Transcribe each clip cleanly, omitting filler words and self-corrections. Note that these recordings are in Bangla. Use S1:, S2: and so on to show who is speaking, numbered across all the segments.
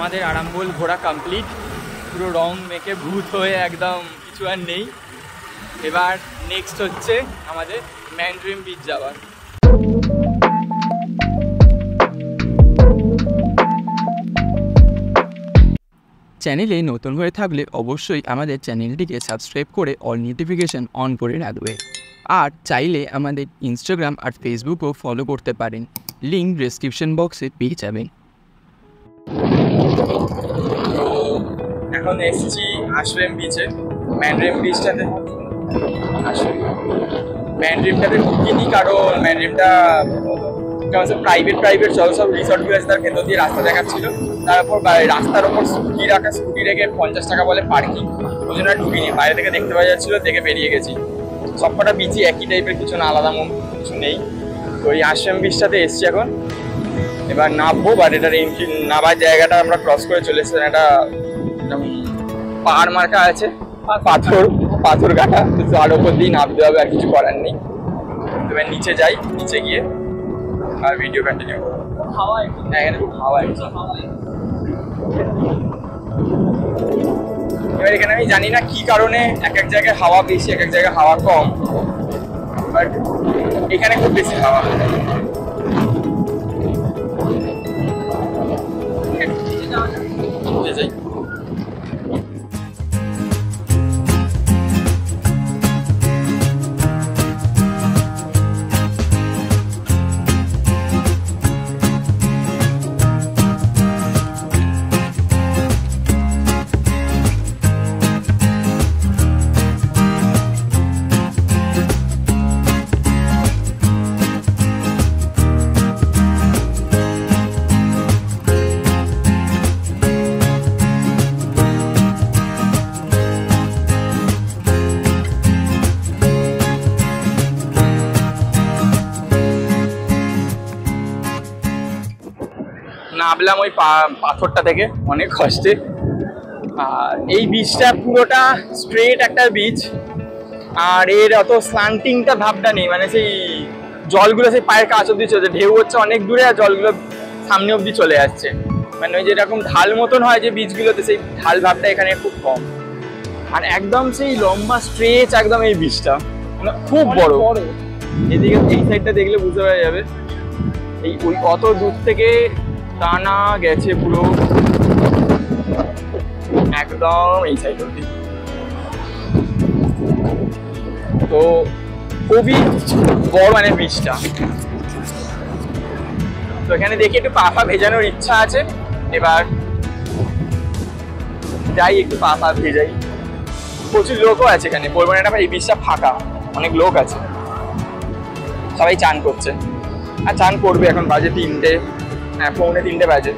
S1: আমাদের আরামবোল ঘোরা কমপ্লিট, পুরো রং মেখে ভূত হয়ে একদম কিছু আর নেই। এবার নেক্সট হচ্ছে আমাদের ম্যান্ড্রিম বিচ যাওয়ার। চ্যানেলে নতুন হয়ে থাকলে অবশ্যই আমাদের চ্যানেলটিকে সাবস্ক্রাইব করে অল নোটিফিকেশান অন করে রাখবে। আর চাইলে আমাদের ইনস্টাগ্রাম আর ফেসবুকও ফলো করতে পারেন, লিঙ্ক ডেসক্রিপশন বক্সে পেয়ে যাবেন। এখন এসেছি আশ্রম বিচে। ম্যান্ড্রিম বিচটাতে ম্যান্ড্রিমটাতে ঢুকিনি, কারণ ম্যান্ড্রিমটা প্রাইভেট সব রিসর্টগুলো আছে, তার ভেতর দিয়ে রাস্তা দেখাচ্ছিল। তারপর রাস্তার ওপর স্কুটি রেখে 50 টাকা বলে পার্কিং, ওই জন্য ঢুকিনি। বাইরে থেকে দেখতে পাওয়া যাচ্ছিলো, দেখে বেরিয়ে গেছি। সবকটা বিচই একই টাইপের, কিছু না আলাদা কিছু নেই। তো এই আশ্রম বিচটাতে এসছি এখন। এবার নামবো, বাট এটার এন্ট্রি নামার জায়গাটা আমরা ক্রস করে চলে এসেছি। একটা পাহাড় মার্কা আছে, পাথর কাটা, তার ওপর দিয়ে নামতে হবে, আর কিছু করার নেই। এবার নিচে যাই, নিচে গিয়ে আর ভিডিও কন্টিনিউ করবো। এখানে খুব হাওয়া আছে। এবার এখানে আমি জানি না কি কারণে এক এক জায়গায় হাওয়া বেশি, এক এক জায়গায় হাওয়া কম, বাট এখানে খুব বেশি হাওয়া। যাই নামলাম ওই পাথরটা থেকে অনেক কষ্টে। আর এই বিচটা পুরোটা স্ট্রেট একটা বিচ, আর এর অত স্লান্টিংটা ভাবটা নেই, মানে সেই জলগুলো সেই পায়ের কাছ অব্দি চলছে, ঢেউ হচ্ছে অনেক দূরে আর জলগুলো সামনে অব্দি চলে যাচ্ছে। মানে ওই যেরকম ঢাল মতন হয় যে বিচগুলোতে, সেই ঢাল ভাবটা এখানে খুব কম। আর একদম সেই লম্বা স্ট্রেচ একদম এই বিচটা, মানে খুব বড়। এদিকে এই সাইডটা দেখলে বুঝতে পারা যাবে, এই ওই অত দূর থেকে টানা গেছে পুরো একদম এই সাইড অব্দি। তো খুবই বড় মানে বিচটা। তো এখানে দেখি একটু পা ভেজানোর ইচ্ছা আছে। এবার যাই, একটু পা ভেজাই। প্রচুর লোকও আছে এখানে, বলবো না এই বিচটা ফাঁকা, অনেক লোক আছে, সবাই চান করছে। আর চান করবে, এখন বাজে 3টে, হ্যাঁ 2:45 বাজে।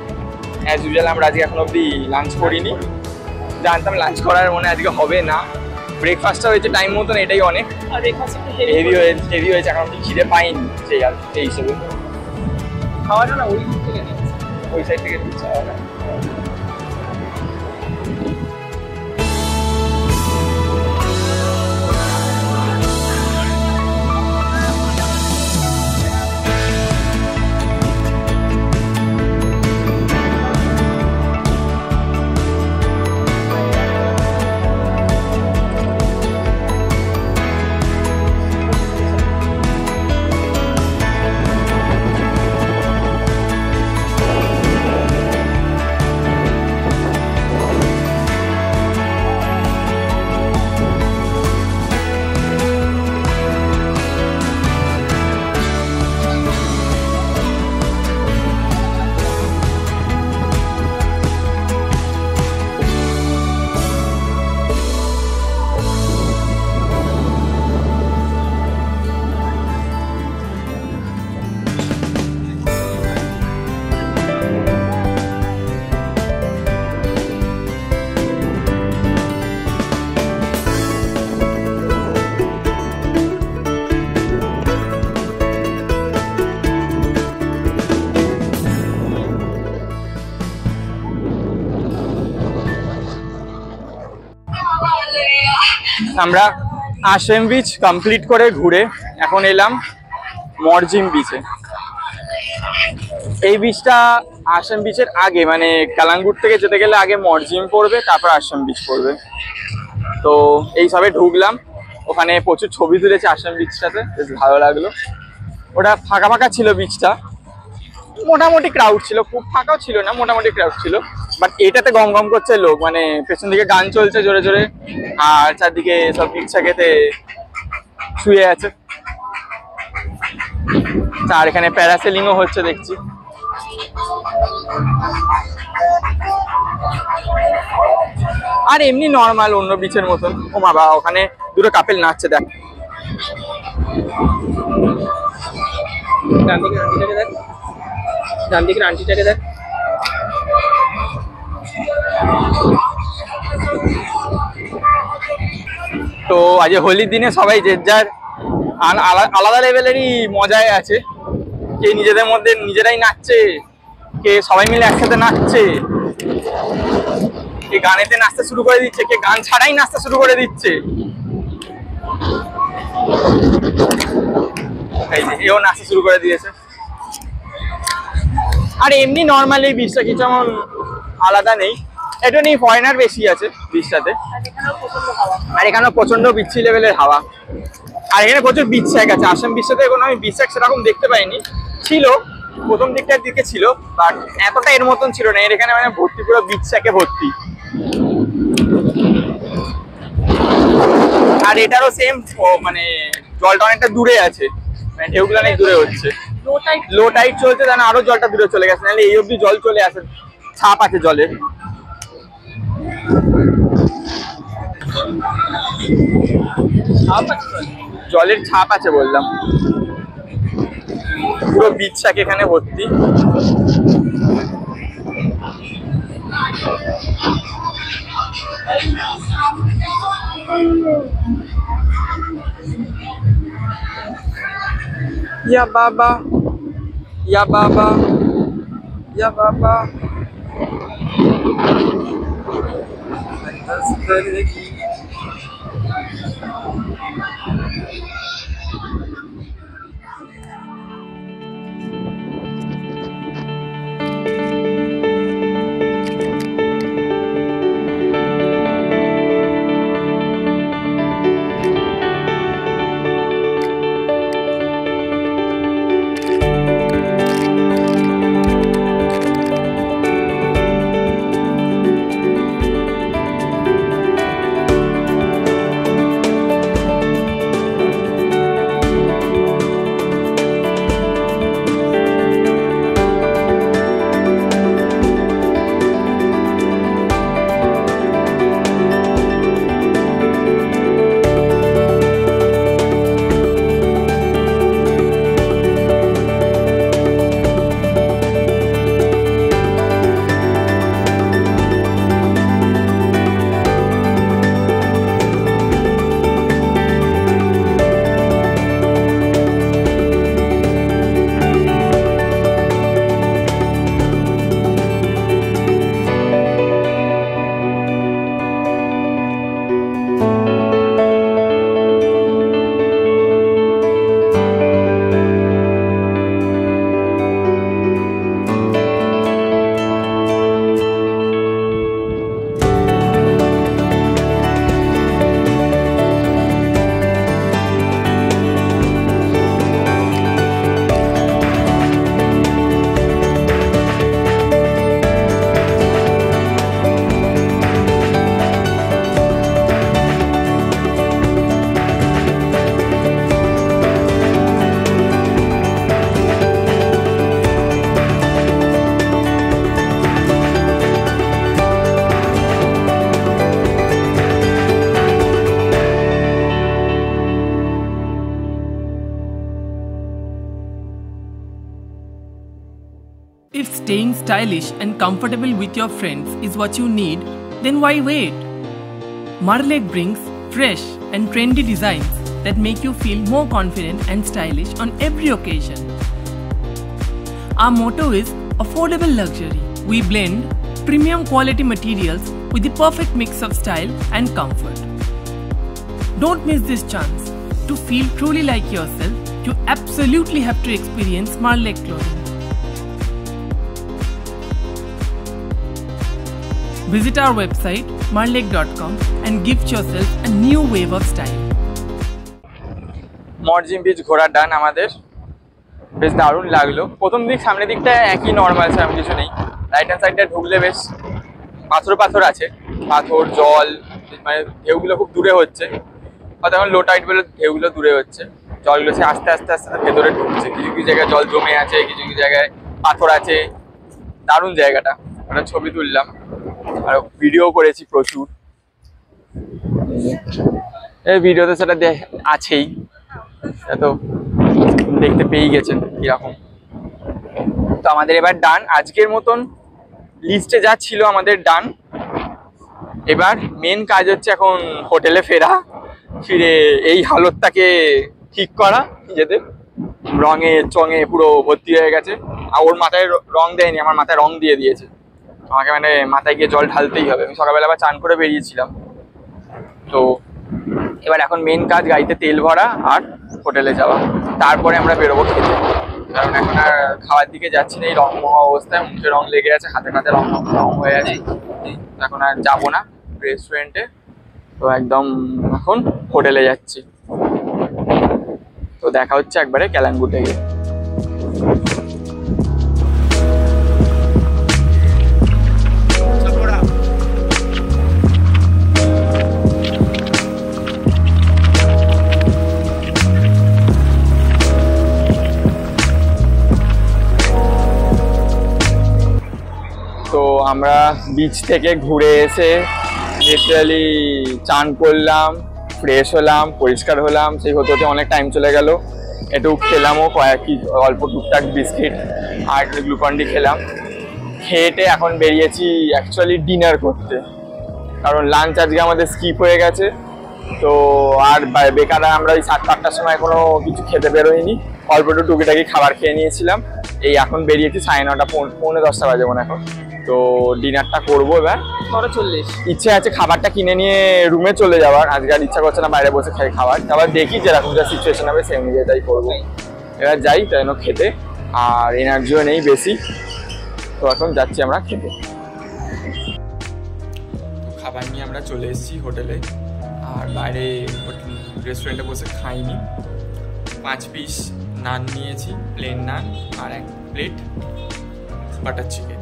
S1: অ্যাজ ইউজুয়াল আমরা আজকে এখন অব্দি লাঞ্চ করিনি, জানতাম লাঞ্চ করার মনে আজকে হবে না। ব্রেকফাস্টটা হয়েছে টাইম মতন, এটাই অনেক। হেভি হয়েছে, এখন খিদে পাইনি সেই আর এই হিসেবে খাওয়াটা না ওই সাইড থেকে দিচ্ছে। আমরা আশ্রম বিচ কমপ্লিট করে ঘুরে এখন এলাম মরজিম বিচে। এই বিচটা আসাম বিচের আগে মানে কালাঙ্গুর থেকে যেতে গেলে আগে মরজিম পড়বে, তারপর আসাম বিচ পড়বে। তো এই সবে ঢুকলাম, ওখানে প্রচুর ছবি তুলেছে আসাম বিচটাতে, বেশ ভালো লাগলো। ওটা ফাঁকা ফাঁকা ছিল বিচটা, মোটামুটি ক্রাউড ছিল, খুব ফাঁকাও ছিল না, মোটামুটি ক্রাউড ছিল। বাট এটাতে গম গম করছে লোক, মানে পেছন দিকে গান চলছে জোরে জোরে, আর চারদিকে সব রিক্সা খেতে শুয়ে আছে। আর এখানে প্যারাসেলিংও হচ্ছে দেখছি। আর এমনি নর্মাল অন্য বিচের মতন। ও বাবা, ওখানে দুটো কাপেল নাচছে, দেখ।
S2: ডান দিকের আন্টিটাকে দেখ, ডান দিকের আন্টিটাকে দেখ।
S1: তো আজ হোলির দিনে সবাই যে যার আলাদা লেভেলেরই মজায় আছে। কে নিজেদের মধ্যে নিজেরাই নাচছে, কে সবাই মিলে একসাথে নাচছে, কে গানেতে নাচতে শুরু করে দিচ্ছে, কে গান ছাড়াই নাচতে শুরু করে দিচ্ছে। এই যে এও নাচতে শুরু করে দিয়েছে। আর এমনি নর্মালি বিচটা কিছু এমন আলাদা নেই, এটা নেই, ফরেনার বেশি আছে বিচটাতে। আর এখানেও প্রচন্ড বিচ্ছি লেভেলের হাওয়া। আর এখানে প্রচুর বিচ শ্যাক আছে। আসাম বিচটাতে কোনো আমি বিচ শ্যাক সেরকম দেখতে পাইনি, ছিল প্রথম দিকটার দিকে ছিল, বাট এতটা এর মতন ছিল না। এর এখানে মানে ভর্তি, পুরো বিচ শ্যাকে ভর্তি। আর এটারও সেম, মানে জলটা অনেকটা দূরে আছে, মানে ঢেউগুলো অনেক দূরে হচ্ছে, লো টাইড চলছে, তাহলে আরো জলটা দূরে চলে গেছে, নাহলে এই অব্দি জল চলে আসে, ছাপ আছে জলের। জলের ছাপ আছে বললাম, পুরো বিচ শ্যাক এখানে ভর্তি। ইয়া বাবা, ইয়া বাবা, ইয়া বাবা।
S2: If staying stylish and comfortable with your friends is what you need, then why wait? Marlake brings fresh and trendy designs that make you feel more confident and stylish on every occasion. Our motto is affordable luxury. We blend premium quality materials with the perfect mix of style and comfort. Don't miss this chance. To feel truly like yourself, you absolutely have to experience Marlake clothing. Visit our website marlake.com and gift yourself a new wave of style.
S1: Morjim beach ঘোরার ডান আমাদের, বেশ দারুণ লাগলো। প্রথম দিক সামনের দিকটা একই নর্মাল, সেরকম কিছু নেই। রাইট হ্যান্ড সাইডটা ঢুকলে বেশ পাথর আছে, পাথর জল, মানে ঢেউগুলো খুব দূরে হচ্ছে, হয়তো এখন লো টাইড বলে ঢেউগুলো দূরে হচ্ছে, জলগুলো সে আস্তে আস্তে ভেতরে ঢুকছে। কিছু কিছু জায়গায় জল জমে আছে, কিছু কিছু জায়গায় পাথর আছে। দারুণ জায়গাটা, ওটা ছবি তুললাম আর ভিডিও করেছি প্রচুর। এই ভিডিওতে সেটা আছেই, তো দেখতে পেয়ে গেছেন কিরকম। তো আমাদের এবার ডান, আজকের মতন লিস্টে যা ছিল আমাদের ডান। এবার মেন কাজ হচ্ছে এখন হোটেলে ফিরে এই হালতটাকে ঠিক করা। নিজেদের রঙে চঙে পুরো ভর্তি হয়ে গেছে, আর ওর মাথায় রং দেয়নি, আমার মাথায় রং দিয়ে দিয়েছে। আমাকে মানে মাথায় গিয়ে জল ঢালতেই হবে। আমি সকালবেলা আবার চান করে বেরিয়েছিলাম। তো এবার এখন মেন কাজ গাড়িতে তেল ভরা আর হোটেলে যাওয়া, তারপরে আমরা বেরোবো খেতে। কারণ এখন আর খাওয়ার দিকে যাচ্ছি না, এই রং মহা অবস্থায়, মুখে রং লেগে আছে, হাতে রং হয়ে আছে। এখন আর যাবো না রেস্টুরেন্টে, তো একদম এখন হোটেলে যাচ্ছি। তো দেখা হচ্ছে একবারে ক্যালাঙ্গুটে গিয়ে। তো আমরা বিচ থেকে ঘুরে এসে লিটারালি চান করলাম, ফ্রেশ হলাম, পরিষ্কার হলাম, সেই হতে হতে অনেক টাইম চলে গেল। একটু খেলামও অল্প টুকটাক বিস্কিট আর গ্লুকন-ডি খেলাম। খেয়েটে এখন বেরিয়েছি অ্যাকচুয়ালি ডিনার করতে, কারণ লাঞ্চ আজকে আমাদের স্কিপ হয়ে গেছে। তো আর বেকার আমরা ওই 7-8টার সময় এখনো কিছু খেতে বেরোইনি, অল্প একটু টুকিটাকি খাবার খেয়ে নিয়েছিলাম। এই এখন বেরিয়েছি 9:30 পৌনে 10টা বাজে মনে এখন। তো ডিনারটা করবো এবার।
S2: 9:40
S1: ইচ্ছে আছে খাবারটা কিনে নিয়ে রুমে চলে যাওয়ার, আজকে আর ইচ্ছা করছে না বাইরে বসে খাওয়ার। আবার দেখি যেরকম যা সিচুয়েশন হবে সেই অনুযায়ী তাই করবো। এবার যাই তাই জন্য খেতে, আর এনার্জিও নেই বেশি। তো এখন যাচ্ছি আমরা খেতে। খাবার নিয়ে আমরা চলে এসেছি হোটেলে, আর বাইরে রেস্টুরেন্টে বসে খাইনি। 5 পিস নান নিয়েছি, প্লেন নান, আর 1 প্লেট বাটার চিকেন।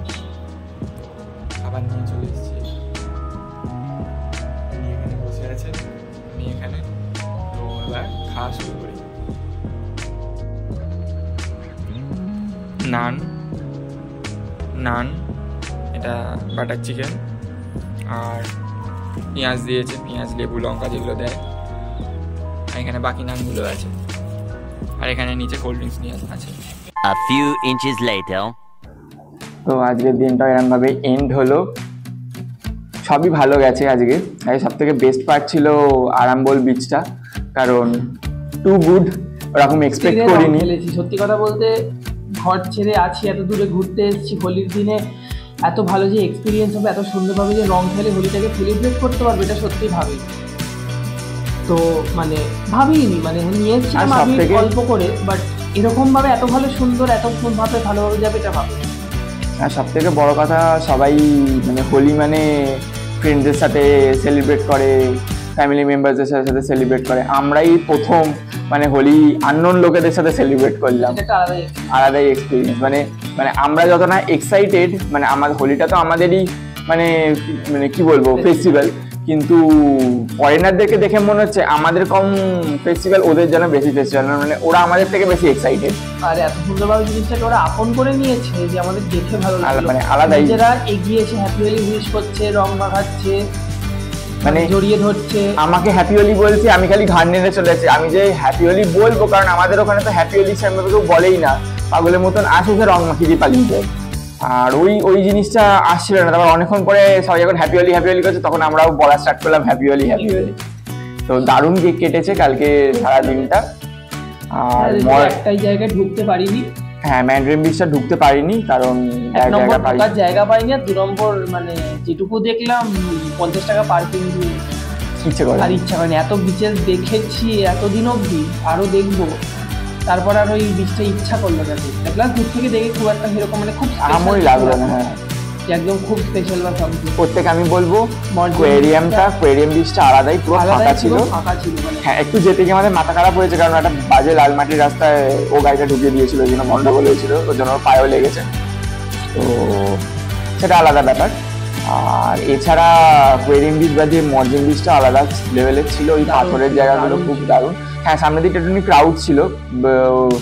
S1: খাবার নিয়ে চলে এসেছি, এখানে বসে আছে, আমি এখানে। তো এবার খাওয়া শুরু করি। নান, এটা বাটার চিকেন, আর পেঁয়াজ দিয়েছে, পেঁয়াজ লেবু লঙ্কা যেগুলো দেয়। আর এখানে বাকি নানগুলো আছে, আর এখানে নিচে কোল্ড ড্রিঙ্কস নিয়ে আছে।
S3: A few inches later.
S1: তো আজকের দিনটা এরকমভাবে এন্ড হলো। সবই ভালো গেছে আজকে। সব থেকে বেস্ট পার্ট ছিল আরামবোল বিচটা, কারণ টু গুড, ওরকম এক্সপেক্ট করিনি।
S2: সত্যি কথা বলতে ঘর ছেড়ে আছি, এত দূরে ঘুরতে এসেছি হোলির দিনে, এত ভালো যে এক্সপিরিয়েন্স হবে, এত সুন্দরভাবে যে রং খেলে হোলিটাকে সেলিব্রেট করতে পারবে, এটা সত্যি ভাবি। তো মানে ভাবিনি, মানে নিয়েছিলাম আমি অল্প করে, বাট এরকমভাবে এত ভালো সুন্দর, এত ভালোভাবে যাবে এটা ভাবি।
S1: আর সব থেকে বড় কথা, সবাই মানে হোলি মানে ফ্রেন্ডদের সাথে সেলিব্রেট করে, ফ্যামিলি মেম্বারদের সাথে সেলিব্রেট করে। আমরাই প্রথম মানে হোলি আননোন লোকেদের সাথে সেলিব্রেট করলাম, আলাদাই এক্সপিরিয়েন্স। মানে আমরা যত না এক্সাইটেড, মানে আমাদের হোলিটা তো আমাদেরই মানে মানে কি বলবো ফেস্টিভ্যাল, কিন্তু ফরেনারদেরকে দেখে মনে হচ্ছে আমাদের কম ফেস্টিভ্যাল, ওদের যেন বেশি ফেস্টিভ্যাল, মানে ওরা আমাদের থেকে বেশি এক্সাইটেড।
S2: আর এত সুন্দরভাবে জিনিসটাকে ওরা আপন করে নিয়েছে যে আমাদের দেখে ভালো লাগলো,
S1: মানে আলাদাই।
S2: যারা এগিয়েছে, হ্যাপি হোলি উইশ করছে, রং মাখাচ্ছে, মানে জড়িয়ে ধরছে, আমাকে
S1: হ্যাপি হোলি বলছে, আমি খালি ঘাড় নেড়ে চলে যাচ্ছি। আমি যে হ্যাপি হোলি বলবো, কারণ আমাদের ওখানে তো হ্যাপি হোলি সেরকম কেউ বলেই না, পাগলের মতন আসে যে রং মাখিয়ে দিয়ে পালিয়ে যায়। আর ওই জিনিসটা আসছিল না। তারপর অনেকক্ষণ পরে সবাই যখন হ্যাপি হোলি করছে, তখন আমরাও বলা স্টার্ট করলাম হ্যাপি হোলি। তো দারুণ কেক কেটেছে কালকে সারা দিনটা। আর
S2: একটাই জায়গায় ঢুকতে পারিনি,
S1: হ্যাঁ ম্যান্ড্রিন বিচটা ঢুকতে পারিনি, কারণ
S2: জায়গা পাইনি। আর 2 নম্বর মানে যেটুকু দেখলাম 50 টাকা পার্কিং
S1: ইচ্ছে করে,
S2: আর ইচ্ছা করেনি। এত বিচেস দেখেছি এতদিন অবধি, আরো দেখবো, তারপর আর ওই বিচটা ইচ্ছা করলো না। দেখলাম দূর থেকে দেখে খুব একটা সেরকম মানে খুব
S1: আমই লাগলো না। হ্যাঁ
S2: একদম খুব স্পেশাল বা সামথিং।
S4: প্রত্যেক আমি বলবো কোয়েরিয়াম বিচটা আলাদাই, পুরো ফাঁকা ছিল। হ্যাঁ, একটু যেতে গিয়ে আমাদের মাথা খারাপ হয়েছে, কারণ একটা বাজে লাল মাটির রাস্তায় ও গাড়িটা ঢুকিয়ে দিয়েছিল, ওই জন্য গন্ডগোল হয়েছিল, ওর জন্য ওর পায়েও লেগেছে, তো সেটা আলাদা ব্যাপার। আর এছাড়া কোয়েরিয়াম বিচ বা যে মর্জিন বিচটা আলাদা লেভেলের ছিল, ওই পাথরের জায়গাগুলো খুব দারুণ। হ্যাঁ, সামনের দিকটা একটু ক্রাউড ছিল,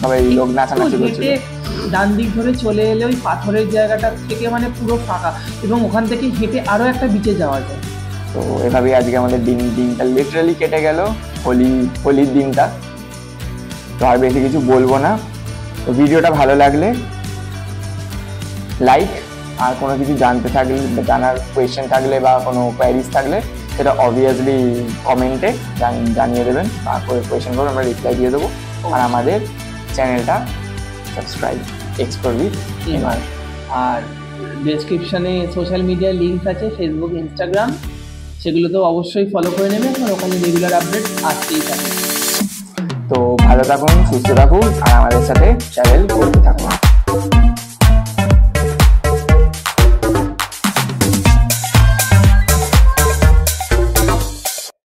S4: সবাই লোক নাচানাচি করছিল।
S2: ডান দিক ধরে চলে এলে ওই পাথরের জায়গাটা থেকে মানে পুরো ফাঁকা, এবং ওখান থেকে হেঁটে আরো একটা বিচে যাওয়া যায়।
S4: তো এভাবেই আজকে আমাদের দিনটা লিটারালি কেটে গেল, হোলির দিনটা। তো আর বেশি কিছু বলবো না। তো ভিডিওটা ভালো লাগলে লাইক, আর কোনো কিছু জানতে থাকলে, জানার কোয়েশ্চেন থাকলে বা কোনো কোয়ারিজ থাকলে সেটা অবভিয়াসলি কমেন্টে জানিয়ে দেবেন, বা কোয়েশ্চেন করবেন, আমরা রিপ্লাই দিয়ে দেবো। আর আমাদের চ্যানেলটা সাবস্ক্রাইব, এক্সপ্লোর উইথ এমআর।
S2: আর ডেসক্রিপশনে সোশ্যাল মিডিয়ার লিঙ্ক আছে, ফেসবুক, ইনস্টাগ্রাম, সেগুলো তো অবশ্যই ফলো করে নেবেন, আর ওখানে রেগুলার আপডেট আসতেই থাকে।
S4: তো ভালো থাকুন, সুস্থ থাকুন, আর আমাদের সাথে ট্রাভেল করতে থাকুন।